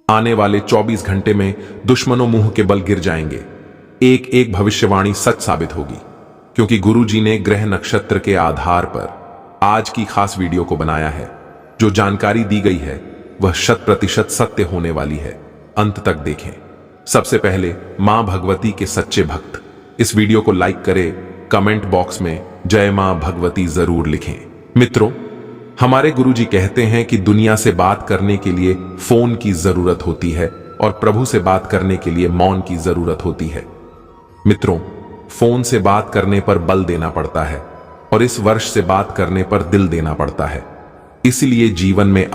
आने वाले 24 घंटे में दुश्मनों मुंह के बल गिर जाएंगे। एक एक भविष्यवाणी सच साबित होगी, क्योंकि गुरुजी ने ग्रह नक्षत्र के आधार पर आज की खास वीडियो को बनाया है। जो जानकारी दी गई है वह 100% सत्य होने वाली है। अंत तक देखें। सबसे पहले मां भगवती के सच्चे भक्त इस वीडियो को लाइक करें, कमेंट बॉक्स में जय मां भगवती जरूर लिखें। मित्रों, हमारे गुरुजी कहते हैं कि दुनिया से बात करने के लिए फोन की जरूरत होती है और प्रभु से बात करने के लिए मौन की जरूरत होती है। मित्रों, फोन से बात करने पर बल देना पड़ता है और इस वर्ष से बात करने पर दिल देना पड़ता है। इसलिए जीवन में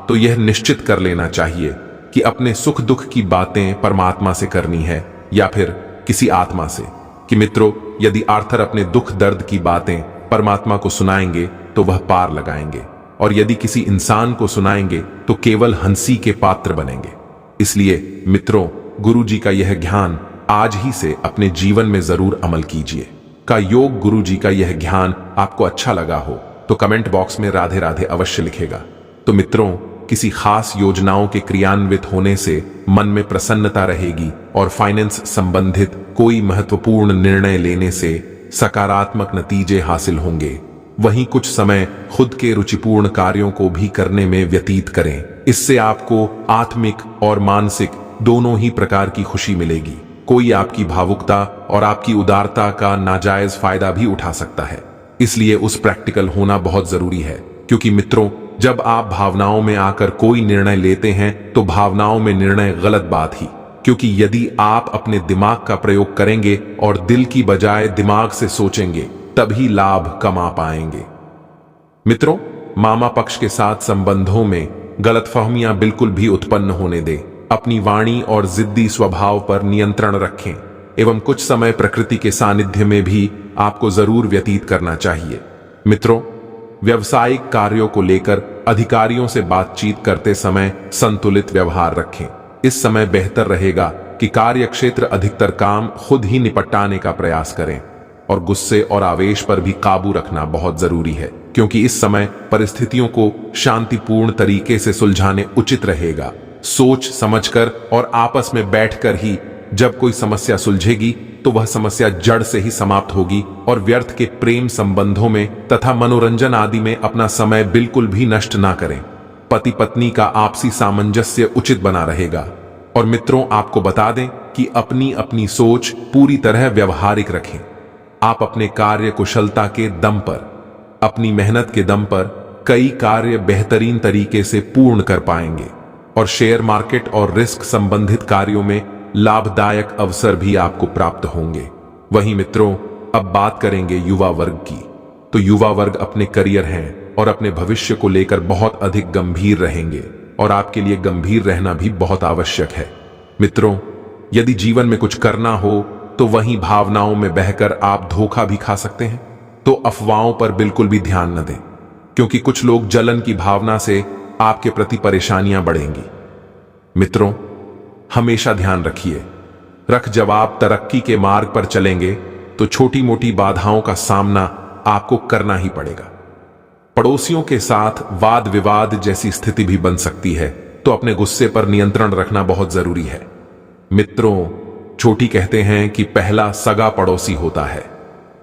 तो यह निश्चित कर लेना चाहिए कि अपने सुख दुख की बातें परमात्मा से करनी है या फिर किसी आत्मा से। कि मित्रों, यदि आर्थर अपने दुख दर्द की बातें परमात्मा को सुनाएंगे तो वह पार लगाएंगे, और यदि किसी इंसान को सुनाएंगे तो केवल हंसी के पात्र बनेंगे। इसलिए मित्रों, गुरुजी का यह ज्ञान आज ही से अपने जीवन में जरूर अमल कीजिए। का योग गुरुजी का यह ज्ञान आपको अच्छा लगा हो तो कमेंट बॉक्स में राधे राधे अवश्य लिखेगा। तो मित्रों, किसी खास योजनाओं के क्रियान्वित होने से मन में प्रसन्नता रहेगी और फाइनेंस संबंधित कोई महत्वपूर्ण निर्णय लेने से सकारात्मक नतीजे हासिल होंगे। वहीं कुछ समय खुद के रुचिपूर्ण कार्यों को भी करने में व्यतीत करें। इससे आपको आत्मिक और मानसिक दोनों ही प्रकार की खुशी मिलेगी। कोई आपकी भावुकता और आपकी उदारता का नाजायज फायदा भी उठा सकता है। इसलिए उस प्रैक्टिकल होना बहुत जरूरी है, क्योंकि मित्रों, जब आप भावनाओं में आकर कोई निर्णय लेते हैं तो भावनाओं में निर्णय गलत बात ही, क्योंकि यदि आप अपने दिमाग का प्रयोग करेंगे और दिल की बजाय दिमाग से सोचेंगे तभी लाभ कमा पाएंगे। मित्रों, मामा पक्ष के साथ संबंधों में गलतफहमियां बिल्कुल भी उत्पन्न होने दें। अपनी वाणी और जिद्दी स्वभाव पर नियंत्रण रखें एवं कुछ समय प्रकृति के सानिध्य में भी आपको जरूर व्यतीत करना चाहिए। मित्रों, व्यवसायिक कार्यों को लेकर अधिकारियों से बातचीत करते समय संतुलित व्यवहार रखें। इस समय बेहतर रहेगा कि कार्यक्षेत्र अधिकतर काम खुद ही निपटाने का प्रयास करें और गुस्से और आवेश पर भी काबू रखना बहुत जरूरी है, क्योंकि इस समय परिस्थितियों को शांतिपूर्ण तरीके से सुलझाने उचित रहेगा। सोच समझकर और आपस में बैठकर ही जब कोई समस्या सुलझेगी तो वह समस्या जड़ से ही समाप्त होगी और व्यर्थ के प्रेम संबंधों में तथा मनोरंजन आदि में अपना समय बिल्कुल भी नष्ट ना करें। पति पत्नी का आपसी सामंजस्य उचित बना रहेगा। और मित्रों, आपको बता दें कि अपनी अपनी सोच पूरी तरह व्यवहारिक रखें। आप अपने कार्य कुशलता के दम पर, अपनी मेहनत के दम पर कई कार्य बेहतरीन तरीके से पूर्ण कर पाएंगे और शेयर मार्केट और रिस्क संबंधित कार्यों में लाभदायक अवसर भी आपको प्राप्त होंगे। वहीं मित्रों, अब बात करेंगे युवा वर्ग की। तो युवा वर्ग अपने करियर हैं और अपने भविष्य को लेकर बहुत अधिक गंभीर रहेंगे और आपके लिए गंभीर रहना भी बहुत आवश्यक है। मित्रों, यदि जीवन में कुछ करना हो तो वहीं भावनाओं में बहकर आप धोखा भी खा सकते हैं। तो अफवाहों पर बिल्कुल भी ध्यान न दें, क्योंकि कुछ लोग जलन की भावना से आपके प्रति परेशानियां बढ़ेंगी। मित्रों, हमेशा ध्यान रखिए, रख जवाब तरक्की के मार्ग पर चलेंगे तो छोटी मोटी बाधाओं का सामना आपको करना ही पड़ेगा। पड़ोसियों के साथ वाद विवाद जैसी स्थिति भी बन सकती है, तो अपने गुस्से पर नियंत्रण रखना बहुत जरूरी है। मित्रों, छोटी कहते हैं कि पहला सगा पड़ोसी होता है,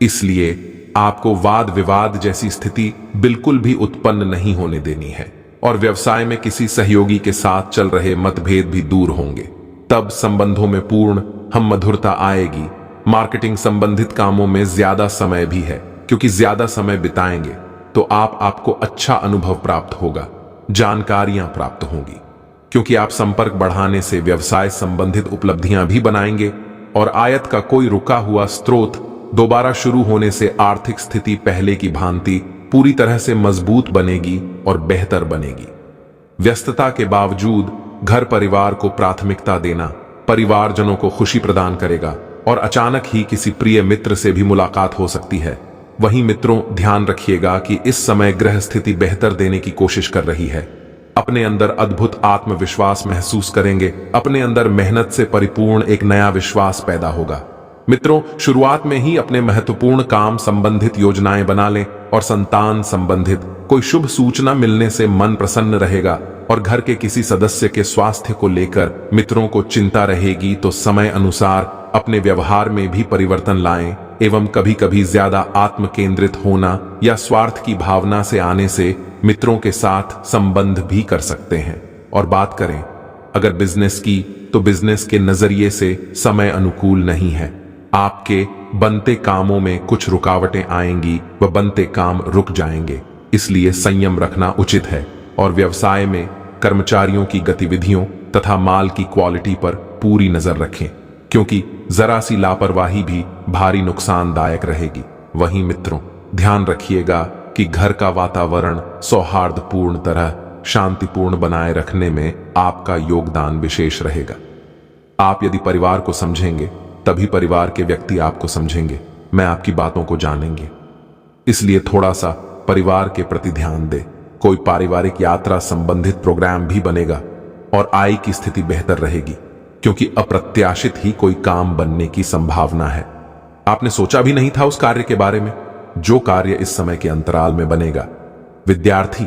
इसलिए आपको वाद विवाद जैसी स्थिति बिल्कुल भी उत्पन्न नहीं होने देनी है और व्यवसाय में किसी सहयोगी के साथ चल रहे मतभेद भी दूर होंगे। तब संबंधों में पूर्ण हम मधुरता आएगी। मार्केटिंग संबंधित कामों में ज्यादा समय भी है, क्योंकि ज्यादा समय बिताएंगे तो आपको अच्छा अनुभव प्राप्त होगा, जानकारियां प्राप्त होंगी, क्योंकि आप संपर्क बढ़ाने से व्यवसाय संबंधित उपलब्धियां भी बनाएंगे और आयत का कोई रुका हुआ स्रोत दोबारा शुरू होने से आर्थिक स्थिति पहले की भांति पूरी तरह से मजबूत बनेगी और बेहतर बनेगी। व्यस्तता के बावजूद घर परिवार को प्राथमिकता देना परिवारजनों को खुशी प्रदान करेगा और अचानक ही किसी प्रिय मित्र से भी मुलाकात हो सकती है। वहीं मित्रों, ध्यान रखिएगा कि इस समय ग्रह स्थिति बेहतर देने की कोशिश कर रही है। अपने अंदर अद्भुत आत्मविश्वास महसूस करेंगे। अपने अंदर मेहनत से परिपूर्ण एक नया विश्वास पैदा होगा। मित्रों, शुरुआत में ही अपने महत्वपूर्ण काम संबंधित योजनाएं बना लें और संतान संबंधित कोई शुभ सूचना मिलने से मन प्रसन्न रहेगा और घर के किसी सदस्य के स्वास्थ्य को लेकर मित्रों को चिंता रहेगी तो समय अनुसार अपने व्यवहार में भी परिवर्तन लाएं एवं कभी कभी ज्यादा आत्म केंद्रित होना या स्वार्थ की भावना से आने से मित्रों के साथ संबंध भी कर सकते हैं। और बात करें अगर बिजनेस की, तो बिजनेस के नजरिए से समय अनुकूल नहीं है। आपके बनते कामों में कुछ रुकावटें आएंगी व बनते काम रुक जाएंगे, इसलिए संयम रखना उचित है। और व्यवसाय में कर्मचारियों की गतिविधियों तथा माल की क्वालिटी पर पूरी नजर रखें, क्योंकि जरा सी लापरवाही भी भारी नुकसानदायक रहेगी। वहीं मित्रों, ध्यान रखिएगा कि घर का वातावरण सौहार्दपूर्ण तरह शांतिपूर्ण बनाए रखने में आपका योगदान विशेष रहेगा। आप यदि परिवार को समझेंगे तभी परिवार के व्यक्ति आपको समझेंगे, मैं आपकी बातों को जानेंगे। इसलिए थोड़ा सा परिवार के प्रति ध्यान दें। कोई पारिवारिक यात्रा संबंधित प्रोग्राम भी बनेगा और आय की स्थिति बेहतर रहेगी, क्योंकि अप्रत्याशित ही कोई काम बनने की संभावना है। आपने सोचा भी नहीं था उस कार्य के बारे में, जो कार्य इस समय के अंतराल में बनेगा। विद्यार्थी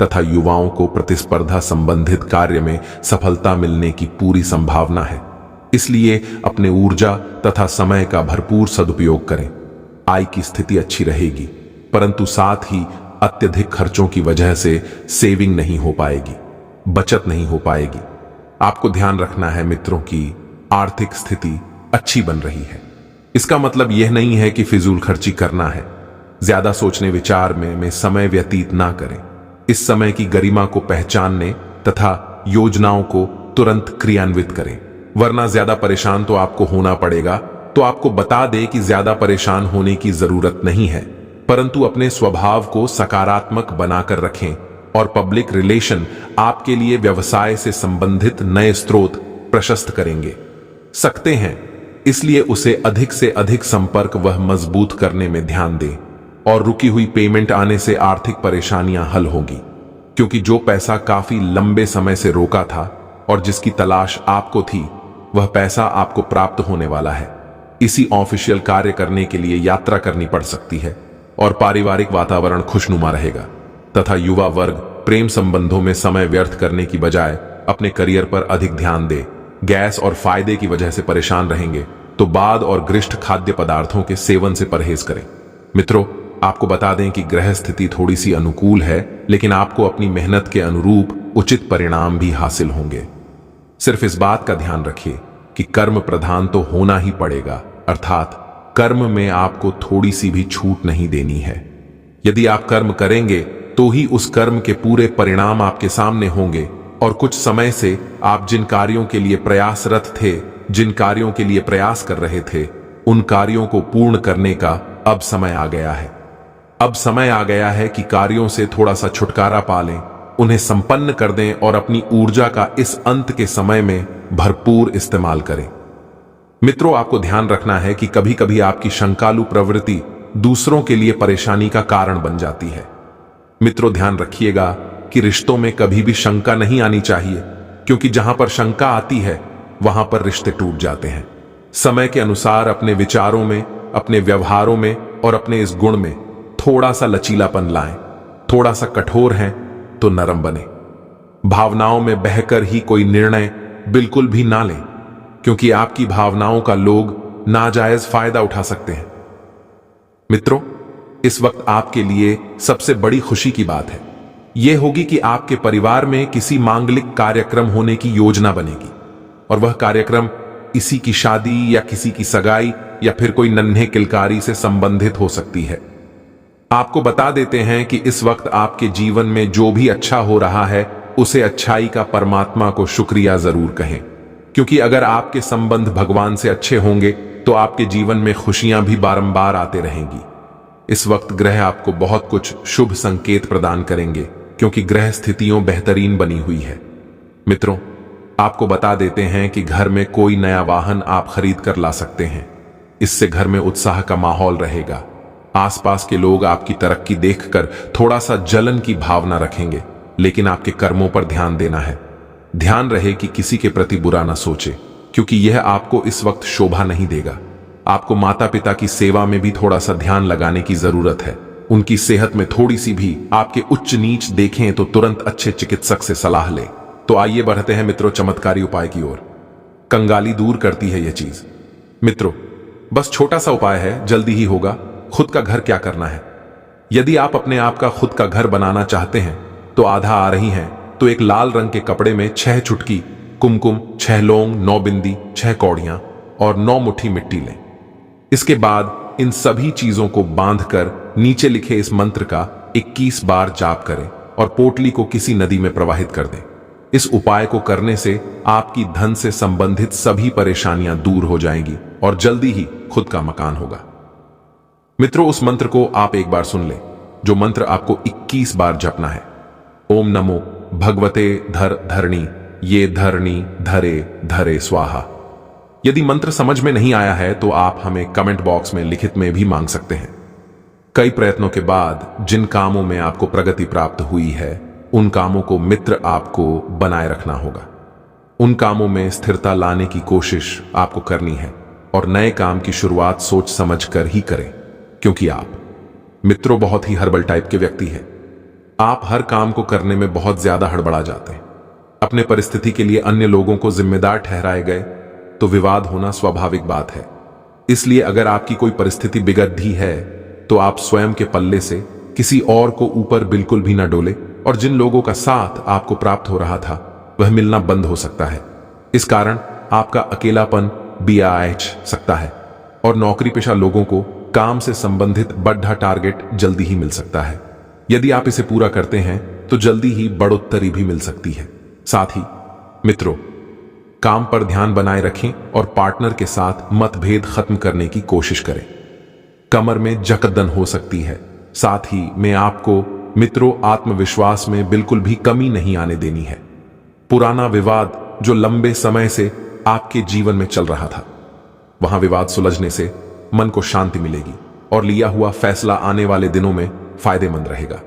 तथा युवाओं को प्रतिस्पर्धा संबंधित कार्य में सफलता मिलने की पूरी संभावना है, इसलिए अपने ऊर्जा तथा समय का भरपूर सदुपयोग करें। आय की स्थिति अच्छी रहेगी, परंतु साथ ही अत्यधिक खर्चों की वजह से सेविंग नहीं हो पाएगी, बचत नहीं हो पाएगी। आपको ध्यान रखना है मित्रों की आर्थिक स्थिति अच्छी बन रही है। इसका मतलब यह नहीं है कि फिजूल खर्ची करना है। ज्यादा सोचने विचार में समय व्यतीत ना करें। इस समय की गरिमा को पहचानने तथा योजनाओं को तुरंत क्रियान्वित करें, वरना ज्यादा परेशान तो आपको होना पड़ेगा। तो आपको बता दे कि ज्यादा परेशान होने की जरूरत नहीं है, परंतु अपने स्वभाव को सकारात्मक बनाकर रखें और पब्लिक रिलेशन आपके लिए व्यवसाय से संबंधित नए स्रोत प्रशस्त करेंगे सकते हैं। इसलिए उसे अधिक से अधिक संपर्क वह मजबूत करने में ध्यान दें और रुकी हुई पेमेंट आने से आर्थिक परेशानियां हल होगी, क्योंकि जो पैसा काफी लंबे समय से रोका था और जिसकी तलाश आपको थी, वह पैसा आपको प्राप्त होने वाला है। इसी ऑफिशियल कार्य करने के लिए यात्रा करनी पड़ सकती है और पारिवारिक वातावरण खुशनुमा रहेगा तथा युवा वर्ग प्रेम संबंधों में समय व्यर्थ करने की बजाय अपने करियर पर अधिक ध्यान दे। गैस और फायदे की वजह से परेशान रहेंगे तो बाद और गृष्ट खाद्य पदार्थों के सेवन से परहेज करें। मित्रों, आपको बता दें कि ग्रह स्थिति थोड़ी सी अनुकूल है, लेकिन आपको अपनी मेहनत के अनुरूप उचित परिणाम भी हासिल होंगे। सिर्फ इस बात का ध्यान रखिए कि कर्म प्रधान तो होना ही पड़ेगा, अर्थात कर्म में आपको थोड़ी सी भी छूट नहीं देनी है। यदि आप कर्म करेंगे तो ही उस कर्म के पूरे परिणाम आपके सामने होंगे। और कुछ समय से आप जिन कार्यों के लिए प्रयासरत थे, जिन कार्यों के लिए प्रयास कर रहे थे, उन कार्यों को पूर्ण करने का अब समय आ गया है। अब समय आ गया है कि कार्यों से थोड़ा सा छुटकारा पा लें, उन्हें संपन्न कर दें और अपनी ऊर्जा का इस अंत के समय में भरपूर इस्तेमाल करें। मित्रों, आपको ध्यान रखना है कि कभी कभी आपकी शंकालु प्रवृत्ति दूसरों के लिए परेशानी का कारण बन जाती है। मित्रों, ध्यान रखिएगा कि रिश्तों में कभी भी शंका नहीं आनी चाहिए, क्योंकि जहां पर शंका आती है वहां पर रिश्ते टूट जाते हैं। समय के अनुसार अपने विचारों में, अपने व्यवहारों में और अपने इस गुण में थोड़ा सा लचीलापन लाएं। थोड़ा सा कठोर हैं तो नरम बने। भावनाओं में बहकर ही कोई निर्णय बिल्कुल भी ना लें, क्योंकि आपकी भावनाओं का लोग नाजायज फायदा उठा सकते हैं। मित्रों, इस वक्त आपके लिए सबसे बड़ी खुशी की बात है यह होगी कि आपके परिवार में किसी मांगलिक कार्यक्रम होने की योजना बनेगी, और वह कार्यक्रम इसी की शादी या किसी की सगाई या फिर कोई नन्हे किलकारी से संबंधित हो सकती है। आपको बता देते हैं कि इस वक्त आपके जीवन में जो भी अच्छा हो रहा है उसे अच्छाई का परमात्मा को शुक्रिया जरूर कहें, क्योंकि अगर आपके संबंध भगवान से अच्छे होंगे तो आपके जीवन में खुशियां भी बारंबार आते रहेंगी। इस वक्त ग्रह आपको बहुत कुछ शुभ संकेत प्रदान करेंगे, क्योंकि ग्रह स्थितियों बेहतरीन बनी हुई है। मित्रों, आपको बता देते हैं कि घर में कोई नया वाहन आप खरीद कर ला सकते हैं। इससे घर में उत्साह का माहौल रहेगा। आसपास के लोग आपकी तरक्की देखकर थोड़ा सा जलन की भावना रखेंगे, लेकिन आपके कर्मों पर ध्यान देना है। ध्यान रहे कि किसी के प्रति बुरा ना सोचे, क्योंकि यह आपको इस वक्त शोभा नहीं देगा। आपको माता पिता की सेवा में भी थोड़ा सा ध्यान लगाने की जरूरत है। उनकी सेहत में थोड़ी सी भी आपके उच्च नीच देखें तो तुरंत अच्छे चिकित्सक से सलाह लें। तो आइए बढ़ते हैं मित्रों चमत्कारी उपाय की ओर। कंगाली दूर करती है यह चीज। मित्रों, बस छोटा सा उपाय है, जल्दी ही होगा। खुद का घर क्या करना है। यदि आप अपने आप का खुद का घर बनाना चाहते हैं तो आधा आ रही हैं तो एक लाल रंग के कपड़े में 6 चुटकी कुमकुम, 6 लौंग, 9 बिंदी, 6 कौड़ियां और 9 मुट्ठी मिट्टी लें। इसके बाद इन सभी चीजों को बांधकर नीचे लिखे इस मंत्र का 21 बार जाप करें और पोटली को किसी नदी में प्रवाहित कर दें। इस उपाय को करने से आपकी धन से संबंधित सभी परेशानियां दूर हो जाएंगी और जल्दी ही खुद का मकान होगा। मित्रों, उस मंत्र को आप एक बार सुन लें, जो मंत्र आपको 21 बार जपना है। ओम नमो भगवते धरणी ये धरणी धरे धरे स्वाहा। यदि मंत्र समझ में नहीं आया है तो आप हमें कमेंट बॉक्स में लिखित में भी मांग सकते हैं। कई प्रयत्नों के बाद जिन कामों में आपको प्रगति प्राप्त हुई है उन कामों को मित्र आपको बनाए रखना होगा। उन कामों में स्थिरता लाने की कोशिश आपको करनी है और नए काम की शुरुआत सोच समझ कर ही करें, क्योंकि आप मित्रों बहुत ही हड़बड़ टाइप के व्यक्ति हैं। आप हर काम को करने में बहुत ज्यादा हड़बड़ा जाते हैं। अपने परिस्थिति के लिए अन्य लोगों को जिम्मेदार ठहराए गए तो विवाद होना स्वाभाविक बात है। इसलिए अगर आपकी कोई परिस्थिति बिगड़ी है तो आप स्वयं के पल्ले से किसी और को ऊपर बिल्कुल भी ना डोले और जिन लोगों का साथ आपको प्राप्त हो रहा था वह मिलना बंद हो सकता है। इस कारण आपका अकेलापन भी आ सकता है और नौकरी पेशा लोगों को काम से संबंधित बड़ा टारगेट जल्दी ही मिल सकता है। यदि आप इसे पूरा करते हैं तो जल्दी ही बढ़ोत्तरी भी मिल सकती है। साथ ही मित्रों, काम पर ध्यान बनाए रखें और पार्टनर के साथ मतभेद खत्म करने की कोशिश करें। कमर में जकड़न हो सकती है। साथ ही में आपको मित्रों आत्मविश्वास में बिल्कुल भी कमी नहीं आने देनी है। पुराना विवाद जो लंबे समय से आपके जीवन में चल रहा था, वहां विवाद सुलझने से मन को शांति मिलेगी और लिया हुआ फैसला आने वाले दिनों में फायदेमंद रहेगा।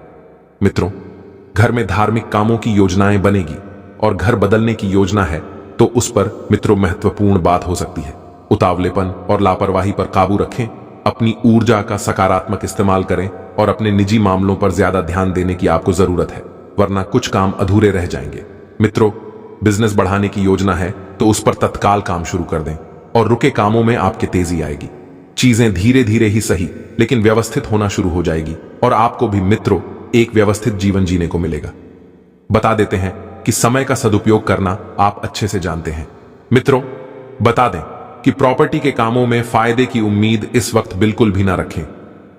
मित्रों, घर में धार्मिक कामों की योजनाएं बनेगी और घर बदलने की योजना है तो उस पर मित्रों महत्वपूर्ण बात हो सकती है। उतावलेपन और लापरवाही पर काबू रखें, अपनी ऊर्जा का सकारात्मक इस्तेमाल करें और अपने निजी मामलों पर ज्यादा ध्यान देने की आपको जरूरत है, वरना कुछ काम अधूरे रह जाएंगे। मित्रों, बिजनेस बढ़ाने की योजना है तो उस पर तत्काल काम शुरू कर दें और रुके कामों में आपकी तेजी आएगी। चीजें धीरे धीरे ही सही लेकिन व्यवस्थित होना शुरू हो जाएगी और आपको भी मित्रों एक व्यवस्थित जीवन जीने को मिलेगा। बता देते हैं कि समय का सदुपयोग करना आप अच्छे से जानते हैं। मित्रों, बता दें कि प्रॉपर्टी के कामों में फायदे की उम्मीद इस वक्त बिल्कुल भी ना रखें।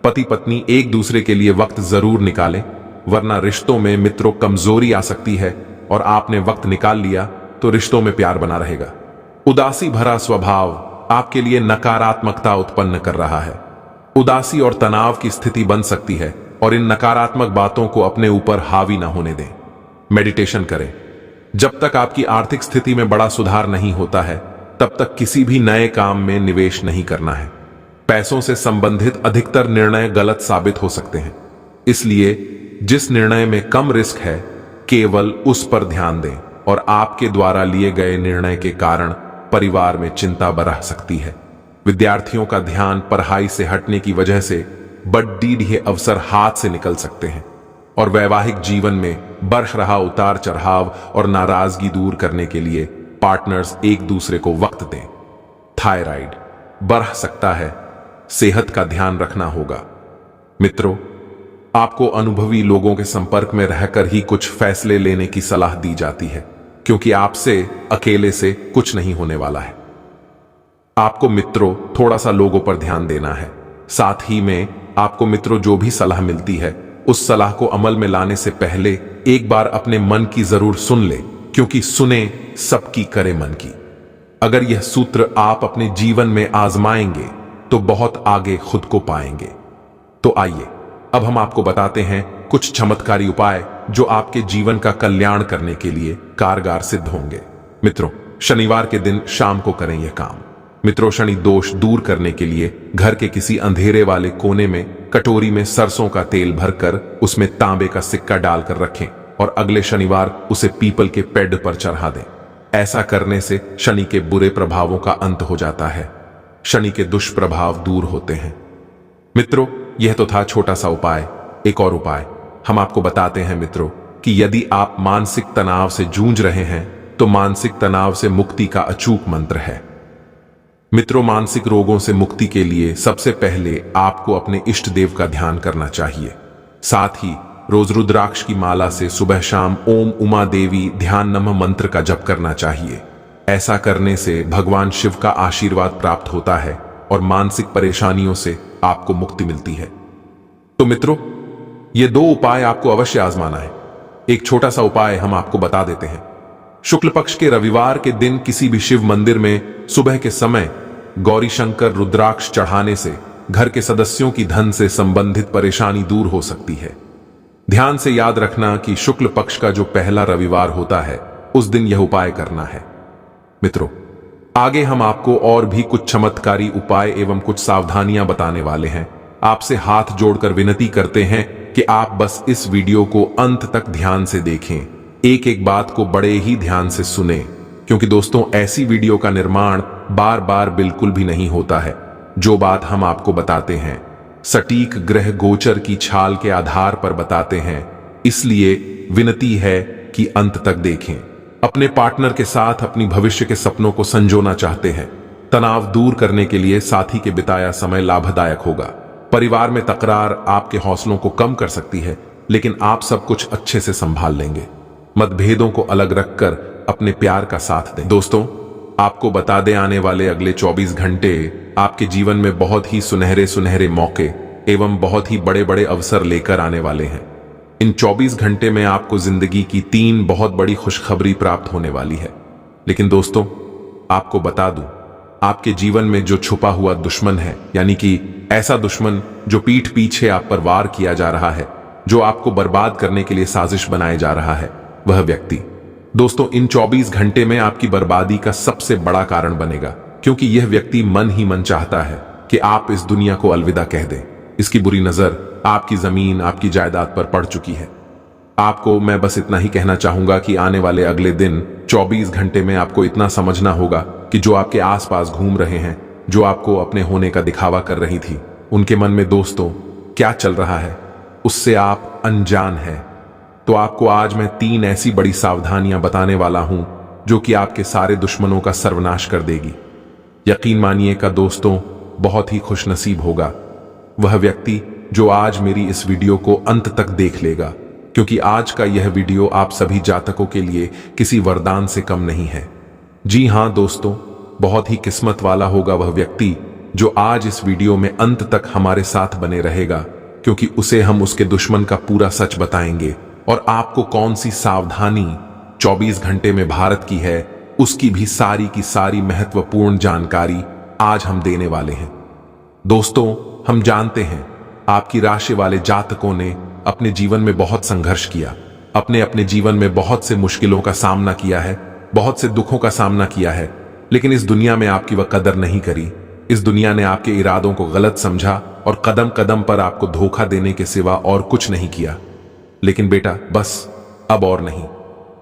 पति पत्नी एक दूसरे के लिए वक्त जरूर निकालें, वरना रिश्तों में मित्रों कमजोरी आ सकती है और आपने वक्त निकाल लिया तो रिश्तों में प्यार बना रहेगा। उदासी भरा स्वभाव आपके लिए नकारात्मकता उत्पन्न कर रहा है। उदासी और तनाव की स्थिति बन सकती है और इन नकारात्मक बातों को अपने ऊपर हावी ना होने दें। मेडिटेशन करें। जब तक आपकी आर्थिक स्थिति में बड़ा सुधार नहीं होता है तब तक किसी भी नए काम में निवेश नहीं करना है। पैसों से संबंधित अधिकतर निर्णय गलत साबित हो सकते हैं, इसलिए जिस निर्णय में कम रिस्क है केवल उस पर ध्यान दें और आपके द्वारा लिए गए निर्णय के कारण परिवार में चिंता बढ़ सकती है। विद्यार्थियों का ध्यान पढ़ाई से हटने की वजह से बड़े अवसर हाथ से निकल सकते हैं और वैवाहिक जीवन में बढ़ रहा उतार चढ़ाव और नाराजगी दूर करने के लिए पार्टनर्स एक दूसरे को वक्त दें। थायराइड बढ़ सकता है, सेहत का ध्यान रखना होगा। मित्रों, आपको अनुभवी लोगों के संपर्क में रहकर ही कुछ फैसले लेने की सलाह दी जाती है, क्योंकि आपसे अकेले से कुछ नहीं होने वाला है। आपको मित्रों थोड़ा सा लोगों पर ध्यान देना है। साथ ही में आपको मित्रों जो भी सलाह मिलती है उस सलाह को अमल में लाने से पहले एक बार अपने मन की जरूर सुन ले, क्योंकि सुने सबकी करे मन की। अगर यह सूत्र आप अपने जीवन में आजमाएंगे तो बहुत आगे खुद को पाएंगे। तो आइए अब हम आपको बताते हैं कुछ चमत्कारी उपाय जो आपके जीवन का कल्याण करने के लिए कारगर सिद्ध होंगे। मित्रों, शनिवार के दिन शाम को करें यह काम। मित्रों, शनि दोष दूर करने के लिए घर के किसी अंधेरे वाले कोने में कटोरी में सरसों का तेल भरकर उसमें तांबे का सिक्का डालकर रखें और अगले शनिवार उसे पीपल के पेड़ पर चढ़ा दें। ऐसा करने से शनि के बुरे प्रभावों का अंत हो जाता है, शनि के दुष्प्रभाव दूर होते हैं। मित्रों, यह तो था छोटा सा उपाय एक और उपाय हम आपको बताते हैं मित्रों कि यदि आप मानसिक तनाव से जूझ रहे हैं तो मानसिक तनाव से मुक्ति का अचूक मंत्र है। मित्रों, मानसिक रोगों से मुक्ति के लिए सबसे पहले आपको अपने इष्ट देव का ध्यान करना चाहिए। साथ ही रोज रुद्राक्ष की माला से सुबह शाम ओम उमा देवी ध्यान नमः मंत्र का जप करना चाहिए। ऐसा करने से भगवान शिव का आशीर्वाद प्राप्त होता है और मानसिक परेशानियों से आपको मुक्ति मिलती है। तो मित्रों, ये दो उपाय आपको अवश्य आजमाना है। एक छोटा सा उपाय हम आपको बता देते हैं। शुक्ल पक्ष के रविवार के दिन किसी भी शिव मंदिर में सुबह के समय गौरी शंकर रुद्राक्ष चढ़ाने से घर के सदस्यों की धन से संबंधित परेशानी दूर हो सकती है। ध्यान से याद रखना कि शुक्ल पक्ष का जो पहला रविवार होता है उस दिन यह उपाय करना है। मित्रों, आगे हम आपको और भी कुछ चमत्कारी उपाय एवं कुछ सावधानियां बताने वाले हैं। आपसे हाथ जोड़कर विनती करते हैं कि आप बस इस वीडियो को अंत तक ध्यान से देखें, एक एक बात को बड़े ही ध्यान से सुने, क्योंकि दोस्तों ऐसी वीडियो का निर्माण बार बार बिल्कुल भी नहीं होता है। जो बात हम आपको बताते हैं सटीक ग्रह गोचर की छाल के आधार पर बताते हैं, इसलिए विनती है कि अंत तक देखें। अपने पार्टनर के साथ अपनी भविष्य के सपनों को संजोना चाहते हैं, तनाव दूर करने के लिए साथी के बिताया समय लाभदायक होगा। परिवार में तकरार आपके हौसलों को कम कर सकती है, लेकिन आप सब कुछ अच्छे से संभाल लेंगे। मतभेदों को अलग रखकर अपने प्यार का साथ दें। दोस्तों, आपको बता दें, आने वाले अगले 24 घंटे आपके जीवन में बहुत ही सुनहरे सुनहरे मौके एवं बहुत ही बड़े बड़े अवसर लेकर आने वाले हैं। इन 24 घंटे में आपको जिंदगी की 3 बहुत बड़ी खुशखबरी प्राप्त होने वाली है। लेकिन दोस्तों, आपको बता दूं, आपके जीवन में जो छुपा हुआ दुश्मन है, यानी कि ऐसा दुश्मन जो पीठ पीछे आप पर वार किया जा रहा है, जो आपको बर्बाद करने के लिए साजिश बनाए जा रहा है, वह व्यक्ति दोस्तों इन 24 घंटे में आपकी बर्बादी का सबसे बड़ा कारण बनेगा, क्योंकि यह व्यक्ति मन ही मन चाहता है कि आप इस दुनिया को अलविदा कह दें। इसकी बुरी नजर आपकी जमीन, आपकी जायदाद पर पड़ चुकी है। आपको मैं बस इतना ही कहना चाहूंगा कि आने वाले अगले दिन 24 घंटे में आपको इतना समझना होगा कि जो आपके आसपास घूम रहे हैं, जो आपको अपने होने का दिखावा कर रही थी, उनके मन में दोस्तों क्या चल रहा है उससे आप अनजान हैं। तो आपको आज मैं 3 ऐसी बड़ी सावधानियां बताने वाला हूं जो कि आपके सारे दुश्मनों का सर्वनाश कर देगी। यकीन मानिएगा दोस्तों, बहुत ही खुशनसीब होगा वह व्यक्ति जो आज मेरी इस वीडियो को अंत तक देख लेगा, क्योंकि आज का यह वीडियो आप सभी जातकों के लिए किसी वरदान से कम नहीं है। जी हां दोस्तों, बहुत ही किस्मत वाला होगा वह व्यक्ति जो आज इस वीडियो में अंत तक हमारे साथ बने रहेगा, क्योंकि उसे हम उसके दुश्मन का पूरा सच बताएंगे और आपको कौन सी सावधानी 24 घंटे में भारत की है उसकी भी सारी की सारी महत्वपूर्ण जानकारी आज हम देने वाले हैं। दोस्तों, हम जानते हैं आपकी राशि वाले जातकों ने अपने जीवन में बहुत संघर्ष किया, अपने जीवन में बहुत से मुश्किलों का सामना किया है, बहुत से दुखों का सामना किया है, लेकिन इस दुनिया में आपकी वह कदर नहीं करी। इस दुनिया ने आपके इरादों को गलत समझा और कदम कदम पर आपको धोखा देने के सिवा और कुछ नहीं किया। लेकिन बेटा, बस अब और नहीं।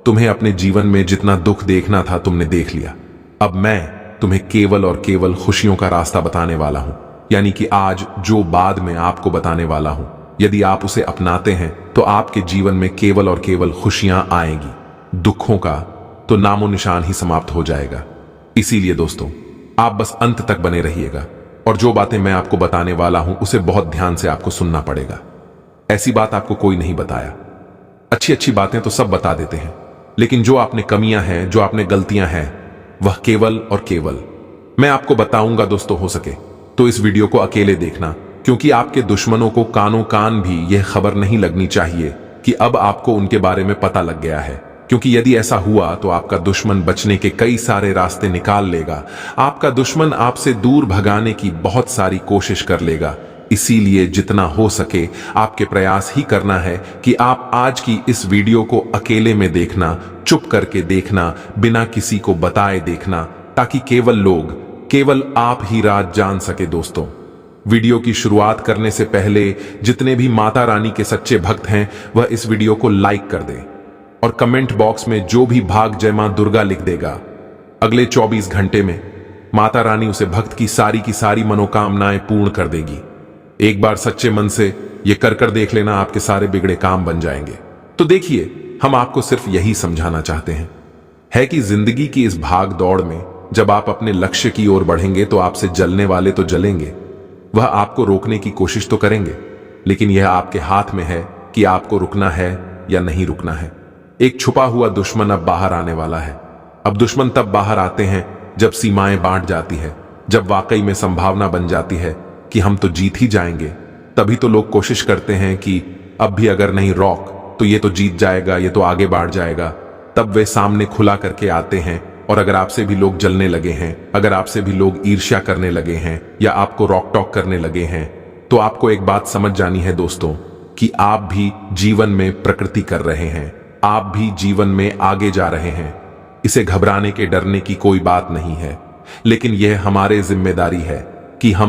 तुम्हें अपने जीवन में जितना दुख देखना था तुमने देख लिया। अब मैं तुम्हें केवल और केवल खुशियों का रास्ता बताने वाला हूं, यानी कि आज जो बाद में आपको बताने वाला हूं, यदि आप उसे अपनाते हैं तो आपके जीवन में केवल और केवल खुशियां आएंगी। दुखों का तो नामो निशान ही समाप्त हो जाएगा। इसीलिए दोस्तों, आप बस अंत तक बने रहिएगा और जो बातें मैं आपको बताने वाला हूं उसे बहुत ध्यान से आपको सुनना पड़ेगा। ऐसी बात आपको कोई नहीं बताया। अच्छी अच्छी बातें तो सब बता देते हैं, लेकिन जो आपने कमियां हैं, जो आपने गलतियां हैं, वह केवल और केवल मैं आपको बताऊंगा। दोस्तों, हो सके तो इस वीडियो को अकेले देखना, क्योंकि आपके दुश्मनों को कानों कान भी यह खबर नहीं लगनी चाहिए कि अब आपको उनके बारे में पता लग गया है, क्योंकि यदि ऐसा हुआ तो आपका दुश्मन बचने के कई सारे रास्ते निकाल लेगा। आपका दुश्मन आपसे दूर भगाने की बहुत सारी कोशिश कर लेगा। इसीलिए जितना हो सके आपके प्रयास ही करना है कि आप आज की इस वीडियो को अकेले में देखना, चुप करके देखना, बिना किसी को बताए देखना, ताकि केवल आप ही राज जान सके। दोस्तों, वीडियो की शुरुआत करने से पहले जितने भी माता रानी के सच्चे भक्त हैं वह इस वीडियो को लाइक कर दें और कमेंट बॉक्स में जो भी भाग जय मां दुर्गा लिख देगा, अगले 24 घंटे में माता रानी उसे भक्त की सारी मनोकामनाएं पूर्ण कर देगी। एक बार सच्चे मन से ये कर देख लेना, आपके सारे बिगड़े काम बन जाएंगे। तो देखिए, हम आपको सिर्फ यही समझाना चाहते हैं है कि जिंदगी की इस भाग दौड़ में जब आप अपने लक्ष्य की ओर बढ़ेंगे तो आपसे जलने वाले तो जलेंगे, वह आपको रोकने की कोशिश तो करेंगे, लेकिन यह आपके हाथ में है कि आपको रुकना है या नहीं रुकना है। एक छुपा हुआ दुश्मन अब बाहर आने वाला है। अब दुश्मन तब बाहर आते हैं जब सीमाएं बांट जाती है, जब वाकई में संभावना बन जाती है कि हम तो जीत ही जाएंगे। तभी तो लोग कोशिश करते हैं कि अब भी अगर नहीं रोक तो ये तो जीत जाएगा, ये तो आगे बढ़ जाएगा। तब वे सामने खुला करके आते हैं। और अगर आपसे भी लोग जलने लगे हैं, अगर आपसे भी लोग ईर्ष्या करने लगे हैं या आपको रॉक टॉक करने लगे हैं, तो आपको एक बात समझ जानी है दोस्तों, कि आप भी जीवन में प्रकृति कर रहे हैं, आप भी जीवन में आगे जा रहे हैं। इसे घबराने के डरने की कोई बात नहीं है, लेकिन यह हमारी जिम्मेदारी है कि हम